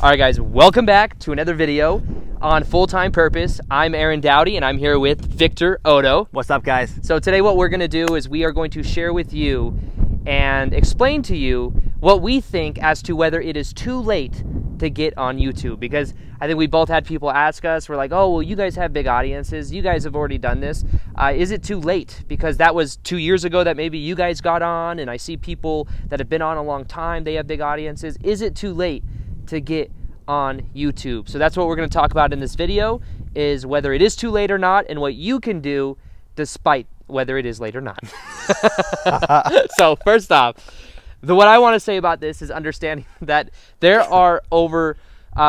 All right, guys, welcome back to another video on Full-Time Purpose. I'm Aaron Doughty, and I'm here with Victor Oddo. What's up, guys? So today what we're going to do is we are going to share with you and explain to you what we think as to whether it is too late to get on YouTube. Because I think we both had people ask us, we're like, oh, well, you guys have big audiences. You guys have already done this. Is it too late? Because that was 2 years ago that maybe you guys got on, and I see people that have been on a long time, they have big audiences. Is it too late to get on YouTube? So that's what we're going to talk about in this video, is whether it is too late or not, and what you can do despite whether it is late or not. So first off, what I want to say about this is understanding that there are over,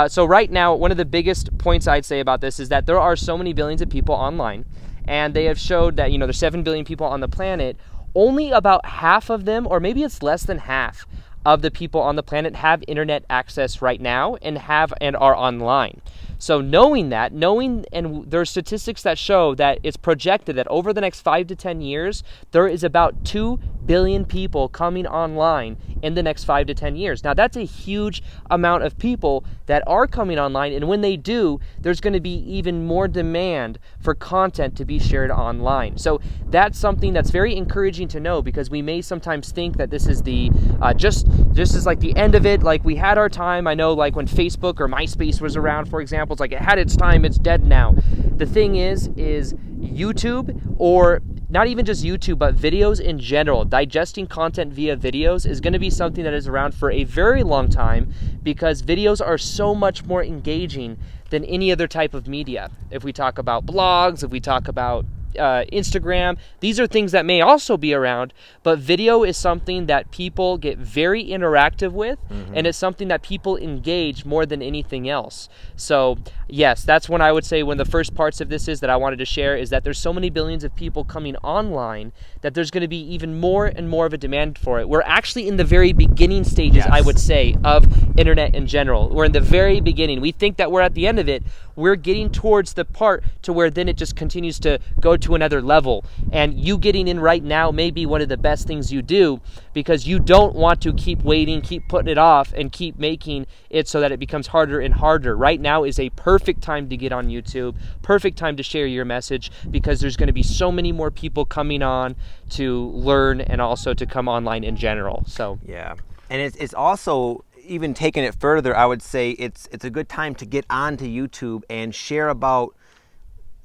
so right now, one of the biggest points I'd say about this is that there are so many billions of people online, and they have showed that, you know, there's 7 billion people on the planet. Only about half of them, or maybe it's less than half, of the people on the planet have internet access right now and are online. So knowing that, and there are statistics that show that it's projected that over the next 5 to 10 years, there is about 2 billion people coming online in the next 5 to 10 years. Now that's a huge amount of people that are coming online, and when they do, there's going to be even more demand for content to be shared online. So that's something that's very encouraging to know, because we may sometimes think that this is the just as like the end of it, like we had our time. I know, like when Facebook or MySpace was around, for example, it's like it had its time, it's dead now. The thing is YouTube, or not even just YouTube, but videos in general, digesting content via videos is going to be something that is around for a very long time, because videos are so much more engaging than any other type of media. If we talk about blogs, if we talk about Instagram, these are things that may also be around, but video is something that people get very interactive with, and it's something that people engage more than anything else. So yes, that's when I would say one of the first parts of this is that I wanted to share is that there's so many billions of people coming online that there's going to be even more and more of a demand for it. We're actually in the very beginning stages, yes, I would say, of internet in general. We're in the very beginning. We think that we're at the end of it. We're getting towards the part to where then it just continues to go to another level. And you getting in right now may be one of the best things you do, because you don't want to keep waiting, keep putting it off, and keep making it so that it becomes harder and harder. Right now is a perfect time to get on YouTube, perfect time to share your message, because there's going to be so many more people coming on to learn and also to come online in general. So yeah, and it's also, even taking it further, I would say it's a good time to get onto YouTube and share about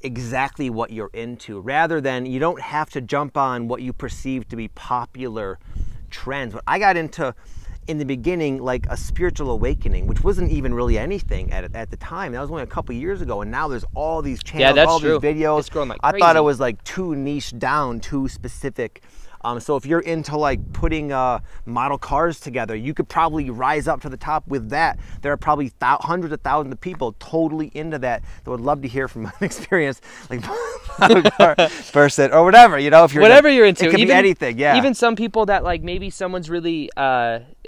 exactly what you're into, rather than, you don't have to jump on what you perceive to be popular trends. But I got into, in the beginning, like a spiritual awakening, which wasn't even really anything at the time. That was only a couple years ago, and now there's all these channels, yeah, that's all true. These videos. It's growing like I crazy. thought it was like too niche down, too specific. So if you're into like putting model cars together, you could probably rise up to the top with that. There are probably hundreds of thousands of people totally into that would love to hear from an experience, like model car person or whatever, you know, if you're whatever you're into. It could be anything, yeah. Even some people that, like, maybe someone's really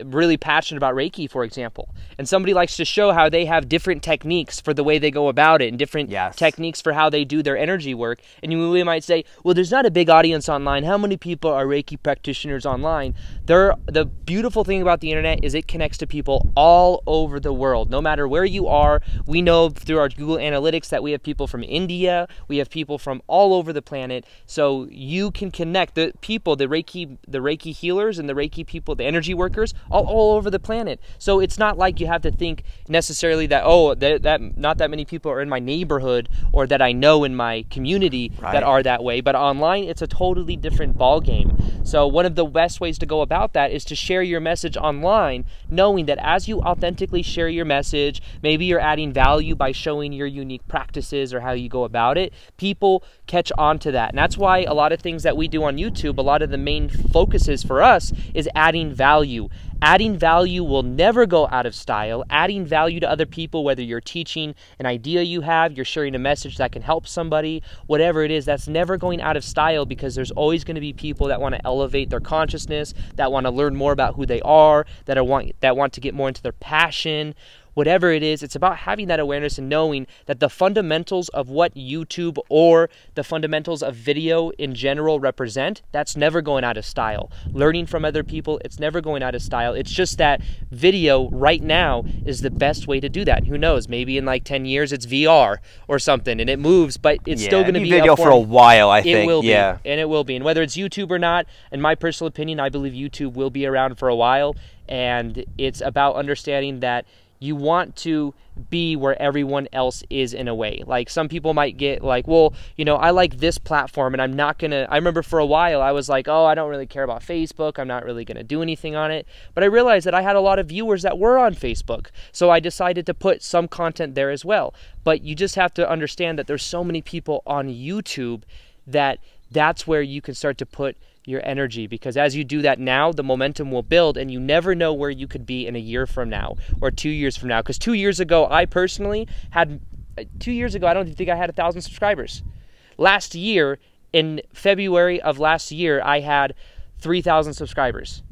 really passionate about Reiki, for example, and somebody likes to show how they have different techniques for the way they go about it, and different techniques for how they do their energy work. And we might say, well, there's not a big audience online. How many people are Reiki practitioners online? The beautiful thing about the internet is it connects to people all over the world, no matter where you are. We know through our Google Analytics that we have people from India, we have people from all over the planet. So you can connect the people, the Reiki healers and the Reiki people, the energy workers, all over the planet. So it's not like you have to think necessarily that, oh, that not that many people are in my neighborhood or that I know in my community that are that way. But online, it's a totally different ball game. So one of the best ways to go about that is to share your message online, knowing that as you authentically share your message, maybe you're adding value by showing your unique practices or how you go about it, people catch on to that. And that's why a lot of things that we do on YouTube, a lot of the main focuses for us is adding value. Adding value will never go out of style. Adding value to other people, whether you're teaching an idea you have, you're sharing a message that can help somebody, whatever it is, that's never going out of style, because there's always going to be people that want to elevate their consciousness, that want to learn more about who they are, that want to get more into their passion. whatever it is, it's about having that awareness and knowing that the fundamentals of what YouTube or the fundamentals of video in general represent, that's never going out of style. Learning from other people, it's never going out of style. It's just that video right now is the best way to do that. Who knows, maybe in like 10 years it's VR or something and it moves, but it's still going to be video for a while, I think. It will be, and it will be. And whether it's YouTube or not, in my personal opinion, I believe YouTube will be around for a while, and it's about understanding that you want to be where everyone else is in a way. Like some people might get like, well, you know, I like this platform and I'm not gonna, I remember for a while I was like, oh, I don't really care about Facebook. I'm not really gonna do anything on it. But I realized that I had a lot of viewers that were on Facebook. So I decided to put some content there as well. But you just have to understand that there's so many people on YouTube that that's where you can start to put your energy, because as you do that now, the momentum will build, and you never know where you could be in a year from now or 2 years from now. Because 2 years ago, I personally had, 2 years ago, I don't think I had 1,000 subscribers. Last year, in February of last year, I had 3,000 subscribers.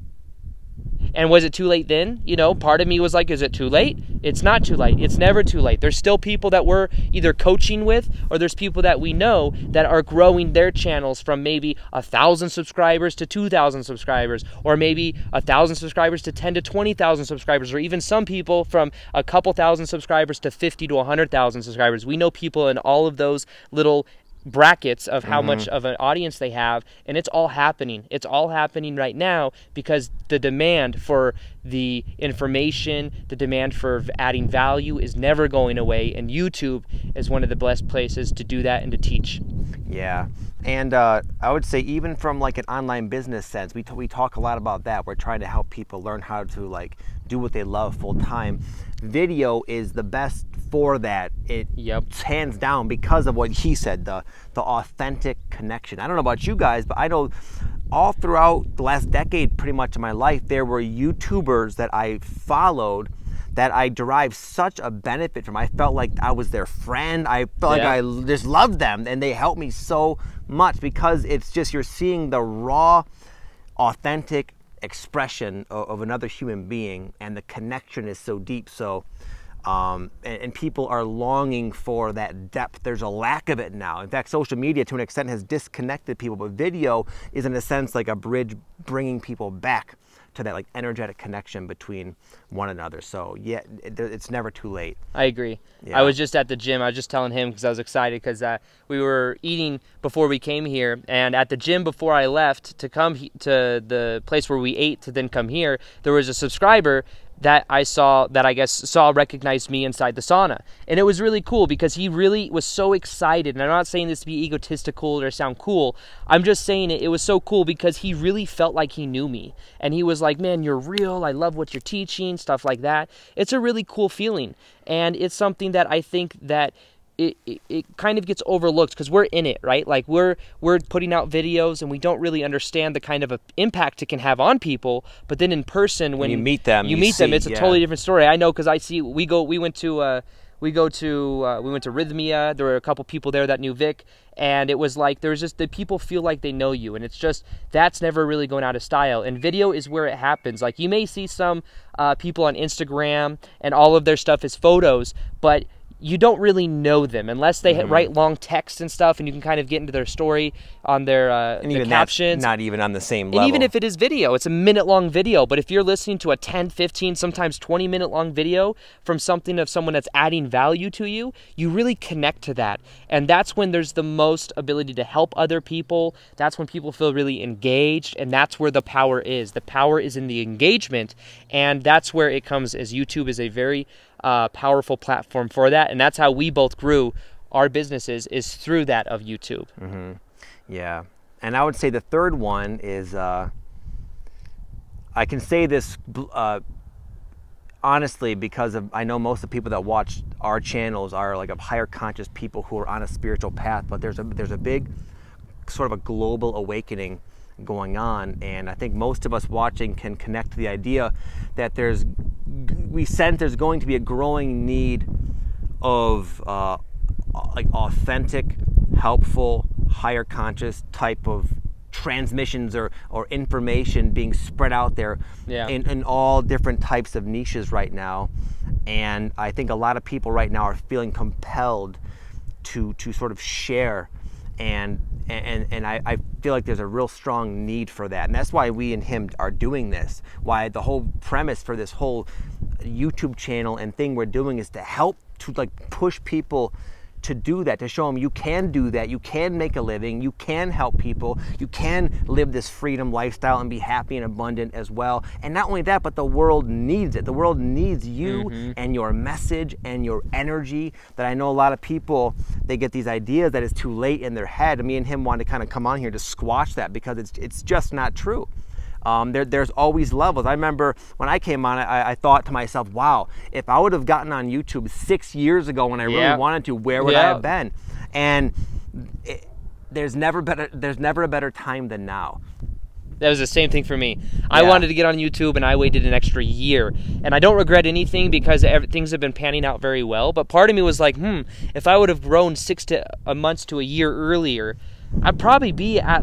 And was it too late then? You know, part of me was like, is it too late? It's not too late. It's never too late. There's still people that we're either coaching with, or there's people that we know that are growing their channels from maybe 1,000 subscribers to 2,000 subscribers, or maybe 1,000 subscribers to 10 to 20,000 subscribers, or even some people from a couple thousand subscribers to 50 to 100,000 subscribers. We know people in all of those little brackets of how much of an audience they have, and it's all happening. It's all happening right now because the demand for the information, the demand for adding value is never going away, and YouTube is one of the best places to do that and to teach. Yeah, and I would say even from like an online business sense, we talk a lot about that. We're trying to help people learn how to like do what they love full time. Video is the best for that. It's hands down because of what he said, the authentic connection. I don't know about you guys, but I know all throughout the last decade, pretty much of my life, there were YouTubers that I followed that I derived such a benefit from. I felt like I was their friend. I felt like I just loved them, and they helped me so much because it's just, you're seeing the raw, authentic expression of another human being, and the connection is so deep. So and people are longing for that depth. There's a lack of it now. In fact, social media to an extent has disconnected people, but video is in a sense like a bridge bringing people back to that like energetic connection between one another. So yeah, it's never too late. I agree. Yeah. I was just at the gym. I was just telling him because I was excited because we were eating before we came here, and at the gym before I left to come to the place where we ate to then come here, there was a subscriber that I saw that I guess recognized me inside the sauna. And it was really cool because he really was so excited. And I'm not saying this to be egotistical or sound cool. I'm just saying it was so cool because he really felt like he knew me. And he was like, man, you're real. I love what you're teaching, stuff like that. It's a really cool feeling. And it's something that I think that it kind of gets overlooked because we're in it, right? Like we're putting out videos and we don't really understand the kind of impact it can have on people. But then in person, when you meet them, it's a totally different story. I know because I see we went to Rhythmia. There were a couple people there that knew Vic, and it was like there's just the people feel like they know you, and it's just that's never really going out of style. And video is where it happens. Like you may see some people on Instagram and all of their stuff is photos, but you don't really know them unless they write long text and stuff, and you can kind of get into their story on their the captions. Not even on the same level. And even if it is video, it's a minute-long video. But if you're listening to a 10, 15, sometimes 20-minute-long video from someone that's adding value to you, you really connect to that. And that's when there's the most ability to help other people. That's when people feel really engaged, and that's where the power is. The power is in the engagement, and that's where it comes, as YouTube is a very powerful platform for that, and that's how we both grew our businesses, is through that of YouTube. Yeah, and I would say the third one is I can say this honestly because I know most of the people that watch our channels are like of higher conscious people who are on a spiritual path, but there's a big sort of a global awakening going on, and I think most of us watching can connect to the idea that we sense there's going to be a growing need of like authentic, helpful, higher conscious type of transmissions or information being spread out there in all different types of niches right now. And I think a lot of people right now are feeling compelled to sort of share, and I feel like there's a real strong need for that. And that's why we and him are doing this. Why the whole premise for this whole YouTube channel and thing we're doing is to help to like push people to do that, to show them you can do that, you can make a living, you can help people, you can live this freedom lifestyle and be happy and abundant as well. And not only that, but the world needs it. The world needs you and your message and your energy. That I know a lot of people, they get these ideas that it's too late in their head. Me and him wanted to kind of come on here to squash that, because it's just not true. There's always levels. I remember when I came on, I thought to myself, wow, if I would have gotten on YouTube 6 years ago when I really wanted to, where would I have been? And there's never a better time than now. That was the same thing for me. I wanted to get on YouTube, and I waited an extra year. And I don't regret anything, because things have been panning out very well. But part of me was like, if I would have grown 6 months to a year earlier, I'd probably be at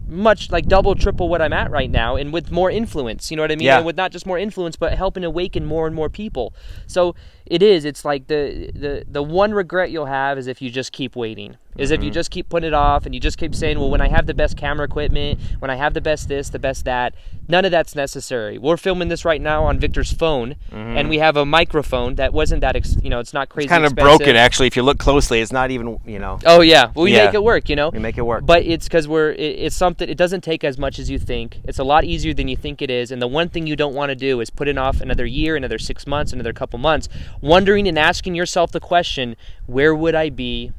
much double, triple what I'm at right now, and with more influence, you know what I mean? Yeah. And with not just more influence, but helping awaken more and more people. So it's like the one regret you'll have is if you just keep waiting, is if you just keep putting it off, and you just keep saying, well, when I have the best camera equipment, when I have the best this, the best that. None of that's necessary. We're filming this right now on Victor's phone, and we have a microphone that wasn't that, it's not crazy expensive. It's kind of broken, actually. If you look closely, it's not even, Oh yeah, well, we make it work, We make it work. But it's because it's something, it doesn't take as much as you think. It's a lot easier than you think it is, and the one thing you don't want to do is put it off another year, another 6 months, another couple months, wondering and asking yourself the question, where would I be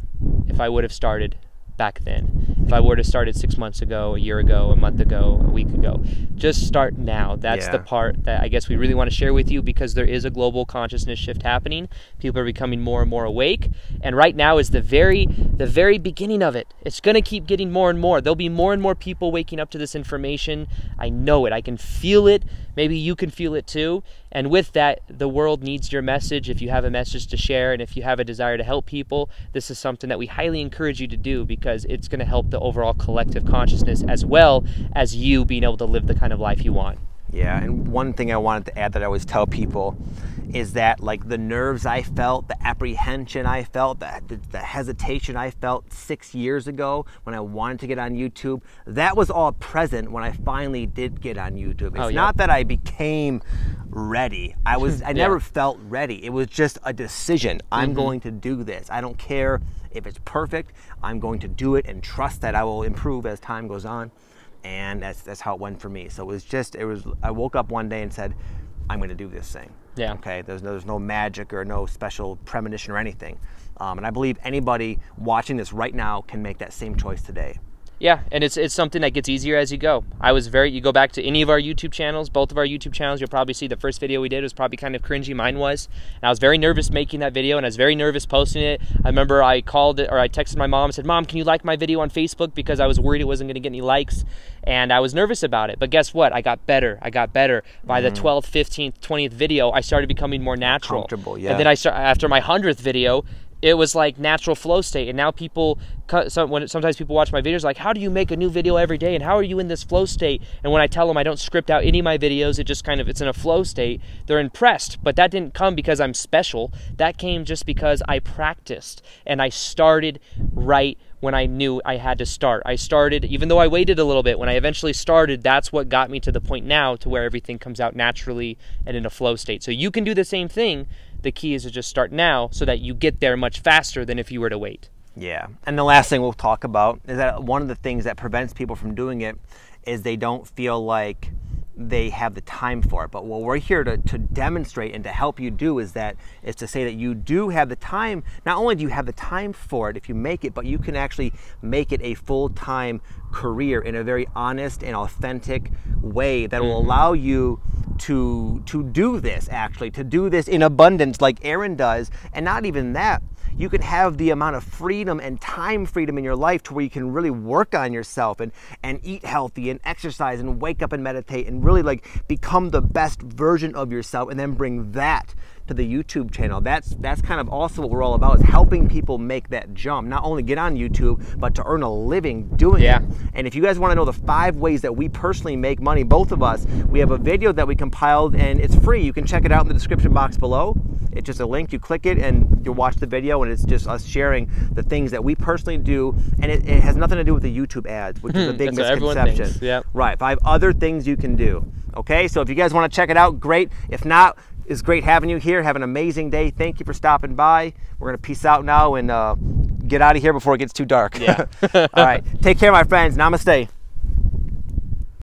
if I would have started back then? If I would have started 6 months ago, a year ago, a month ago, a week ago. Just start now. That's the part that I guess we really want to share with you, because there is a global consciousness shift happening. People are becoming more and more awake, and right now is the very beginning of it. It's going to keep getting more and more. There'll be more and more people waking up to this information. I know it. I can feel it. Maybe you can feel it too. And with that, the world needs your message. If you have a message to share, and if you have a desire to help people, this is something that we highly encourage you to do, because it's going to help the overall collective consciousness, as well as you being able to live the kind of life you want. Yeah, and one thing I wanted to add that I always tell people is that, like, the nerves I felt, the apprehension I felt, the hesitation I felt 6 years ago when I wanted to get on YouTube, that was all present when I finally did get on YouTube. It's not that I became ready. I never felt ready. It was just a decision. I'm going to do this. I don't care if it's perfect. I'm going to do it and trust that I will improve as time goes on. And that's how it went for me. So I woke up one day and said, I'm going to do this thing. Yeah. Okay. There's no magic or no special premonition or anything. And I believe anybody watching this right now can make that same choice today. Yeah, and it's something that gets easier as you go. You go back to any of our YouTube channels, both of our YouTube channels, you'll probably see the first video we did was probably kind of cringy. Mine was. And I was very nervous making that video, and I was very nervous posting it. I remember I called it, or I texted my mom and said, Mom, can you like my video on Facebook? Because I was worried it wasn't going to get any likes. And I was nervous about it. But guess what? I got better. By the 12th, 15th, 20th video, I started becoming more natural. Comfortable, yeah. And then after my 100th video, it was like natural flow state. And now sometimes people watch my videos like, how do you make a new video every day? And how are you in this flow state? And when I tell them I don't script out any of my videos, it's in a flow state, they're impressed. But that didn't come because I'm special. That came just because I practiced. And I started right when I knew I had to start. I started, even though I waited a little bit, when I eventually started, that's what got me to the point now to where everything comes out naturally and in a flow state. So you can do the same thing. The key is to just start now so that you get there much faster than if you were to wait. Yeah. And the last thing we'll talk about is that one of the things that prevents people from doing it is they don't feel like they have the time for it. But what we're here to demonstrate and to help you do is to say that you do have the time. Not only do you have the time for it if you make it, but you can actually make it a full-time career in a very honest and authentic way that will allow you to do this, actually, to do this in abundance like Aaron does. And not even that, you can have the amount of freedom and time freedom in your life to where you can really work on yourself and eat healthy and exercise and wake up and meditate and really like become the best version of yourself, and then bring that to the YouTube channel. That's kind of also what we're all about, is helping people make that jump, not only get on YouTube, but to earn a living doing it. And if you guys want to know the 5 ways that we personally make money, both of us, we have a video that we compiled and it's free. You can check it out in the description box below. It's just a link, you click it and you'll watch the video, and it's just us sharing the things that we personally do, and it has nothing to do with the YouTube ads, which is a big misconception. Right, 5 other things you can do. Okay, so if you guys want to check it out, great. If not, it's great having you here. Have an amazing day. Thank you for stopping by. We're going to peace out now and get out of here before it gets too dark. All right. Take care, my friends. Namaste.